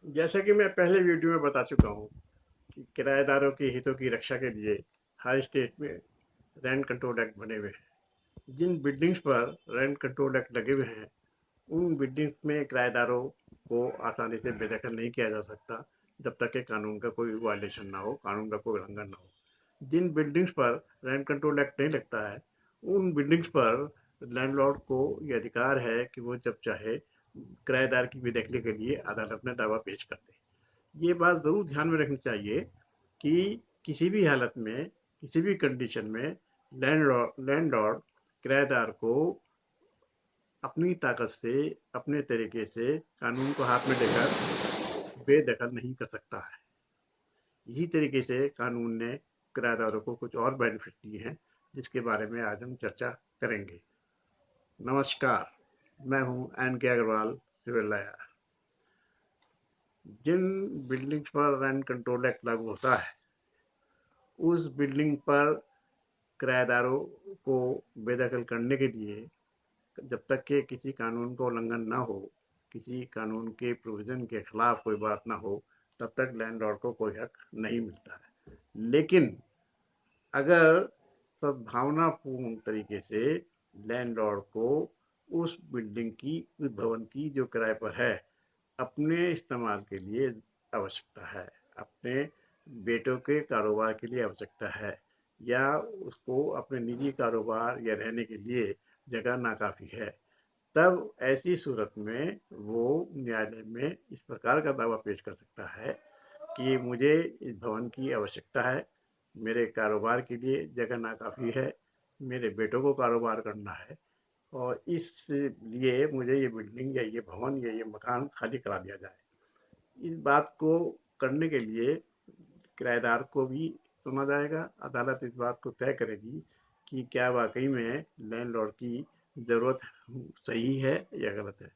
जैसा कि मैं पहले वीडियो में बता चुका हूँ कि किराएदारों के हितों की रक्षा के लिए हर स्टेट में रेंट कंट्रोल एक्ट बने हुए हैं। जिन बिल्डिंग्स पर रेंट कंट्रोल एक्ट लगे हुए हैं उन बिल्डिंग्स में किराएदारों को आसानी से बेदखल नहीं किया जा सकता जब तक कि कानून का कोई वायलेशन ना हो, कानून का कोई उल्लंघन ना हो। जिन बिल्डिंग्स पर रेंट कंट्रोल एक्ट नहीं लगता है उन बिल्डिंग्स पर लैंडलॉर्ड को ये अधिकार है कि वो जब चाहे किराएदार की बेदखली के लिए अदालत में दावा पेश कर दे। ये बात ज़रूर ध्यान में रखनी चाहिए कि किसी भी हालत में, किसी भी कंडीशन में लैंडलॉर्ड किराएदार को अपनी ताकत से, अपने तरीके से कानून को हाथ में लेकर बेदखल नहीं कर सकता है। इसी तरीके से कानून ने किराएदारों को कुछ और बेनिफिट दिए हैं जिसके बारे में आज हम चर्चा करेंगे। नमस्कार, मैं हूं एन के अग्रवाल, सिविल लॉयर। जिन बिल्डिंग्स पर रेंट कंट्रोल एक्ट लागू होता है उस बिल्डिंग पर किराएदारों को बेदखल करने के लिए जब तक कि किसी कानून का उल्लंघन ना हो, किसी कानून के प्रोविजन के खिलाफ कोई बात ना हो, तब तक लैंडलॉर्ड को कोई हक नहीं मिलता है। लेकिन अगर सद्भावनापूर्ण तरीके से लैंडलॉर्ड को उस बिल्डिंग की, उस भवन की जो किराए पर है, अपने इस्तेमाल के लिए आवश्यकता है, अपने बेटों के कारोबार के लिए आवश्यकता है, या उसको अपने निजी कारोबार या रहने के लिए जगह नाकाफ़ी है, तब ऐसी सूरत में वो न्यायालय में इस प्रकार का दावा पेश कर सकता है कि मुझे इस भवन की आवश्यकता है, मेरे कारोबार के लिए जगह नाकाफ़ी है, मेरे बेटों को कारोबार करना है और इसलिए मुझे ये बिल्डिंग या ये भवन या ये मकान खाली करा दिया जाए। इस बात को करने के लिए किराएदार को भी सुना जाएगा। अदालत इस बात को तय करेगी कि क्या वाकई में लैंडलॉर्ड की ज़रूरत सही है या गलत है।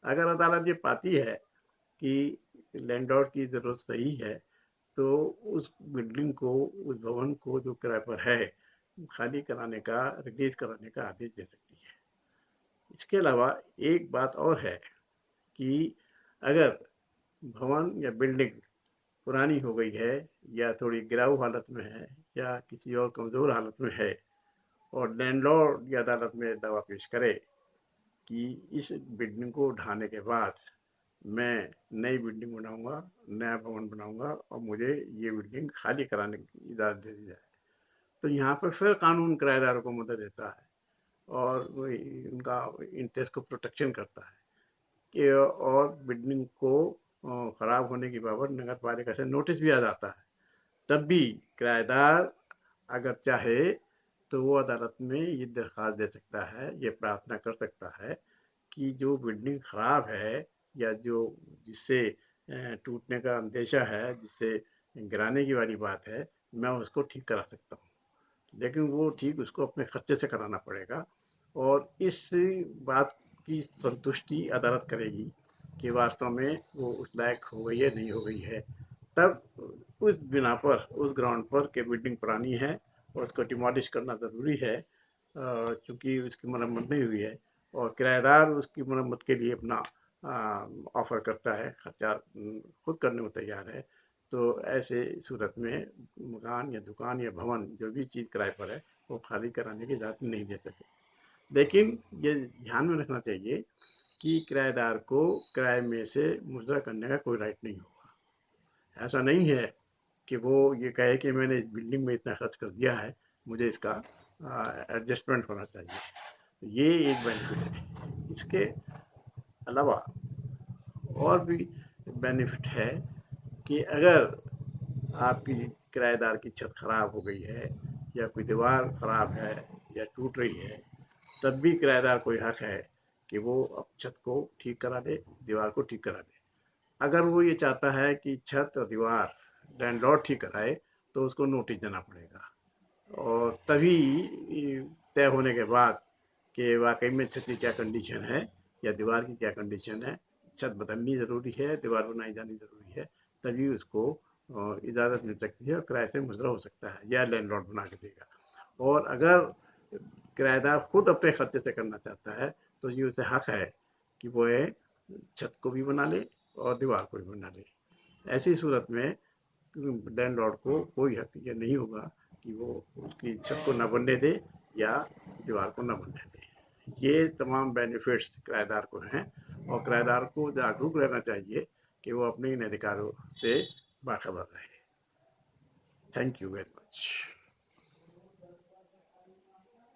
अगर अदालत ये पाती है कि लैंडलॉर्ड की ज़रूरत सही है तो उस बिल्डिंग को, उस भवन को जो किराए पर है, खाली कराने का, रिलीज कराने का आदेश दे सकती है। इसके अलावा एक बात और है कि अगर भवन या बिल्डिंग पुरानी हो गई है या थोड़ी गिराऊ हालत में है या किसी और कमज़ोर हालत में है और लैंडलॉर्ड या अदालत में दावा पेश करे कि इस बिल्डिंग को ढाने के बाद मैं नई बिल्डिंग बनाऊंगा, नया भवन बनाऊंगा और मुझे ये बिल्डिंग खाली कराने की इजाज़त दे दी जाए, तो यहाँ पर फिर कानून किराएदारों को मदद देता है और उनका इंटरेस्ट को प्रोटेक्शन करता है कि और बिल्डिंग को ख़राब होने की बाबत नगर पालिका से नोटिस भी आ जाता है। तब भी किराएदार अगर चाहे तो वो अदालत में ये दरख्वास्त दे सकता है, ये प्रार्थना कर सकता है कि जो बिल्डिंग ख़राब है या जो जिससे टूटने का अंदेशा है, जिससे गिराने की वाली बात है, मैं उसको ठीक करा सकता हूँ। लेकिन वो ठीक उसको अपने खर्चे से कराना पड़ेगा और इस बात की संतुष्टि अदालत करेगी कि वास्तव में वो उस लायक हो गई है, नहीं हो गई है। तब उस बिना पर, उस ग्राउंड पर कि बिल्डिंग पुरानी है और उसको डिमोलिश करना ज़रूरी है चूँकि उसकी मरम्मत नहीं हुई है और किराएदार उसकी मरम्मत के लिए अपना ऑफ़र करता है, खर्चा खुद करने को तैयार है, तो ऐसे सूरत में मकान या दुकान या भवन जो भी चीज़ किराए पर है वो खाली कराने की इजाज़त नहीं दे सके। लेकिन ये ध्यान में रखना चाहिए कि किराएदार को किराए में से मुद्रा करने का कोई राइट नहीं होगा। ऐसा नहीं है कि वो ये कहे कि मैंने इस बिल्डिंग में इतना खर्च कर दिया है, मुझे इसका एडजस्टमेंट होना चाहिए। तो ये एक बेनिफिट है। इसके अलावा और भी बेनिफिट है कि अगर आपकी किराएदार की छत खराब हो गई है या कोई दीवार खराब है या टूट रही है, तब भी किराएदार को हक है कि वो अब छत को ठीक करा दे, दीवार को ठीक करा दे। अगर वो ये चाहता है कि छत और दीवार लैंडलॉर्ड ठीक कराए तो उसको नोटिस देना पड़ेगा और तभी तय होने के बाद कि वाकई में छत की क्या कंडीशन है या दीवार की क्या कंडीशन है, छत बदलनी ज़रूरी है, दीवार बनाई जानी ज़रूरी है, तभी उसको इजाज़त मिल सकती है और किराए से मुजरा हो सकता है या लैंडलॉर्ड बना के देगा। और अगर किराएदार खुद अपने खर्चे से करना चाहता है तो ये उसे हक है कि वो छत को भी बना ले और दीवार को भी बना ले। ऐसी सूरत में लैंडलॉर्ड को कोई हक ये नहीं होगा कि वो उसकी छत को न बनने दे या दीवार को न बनने दे। ये तमाम बेनिफिट्स किराएदार को हैं और किराएदार को जागरूक रहना चाहिए कि वो अपने इन अधिकारों से बाखबर रहे। Thank you very much.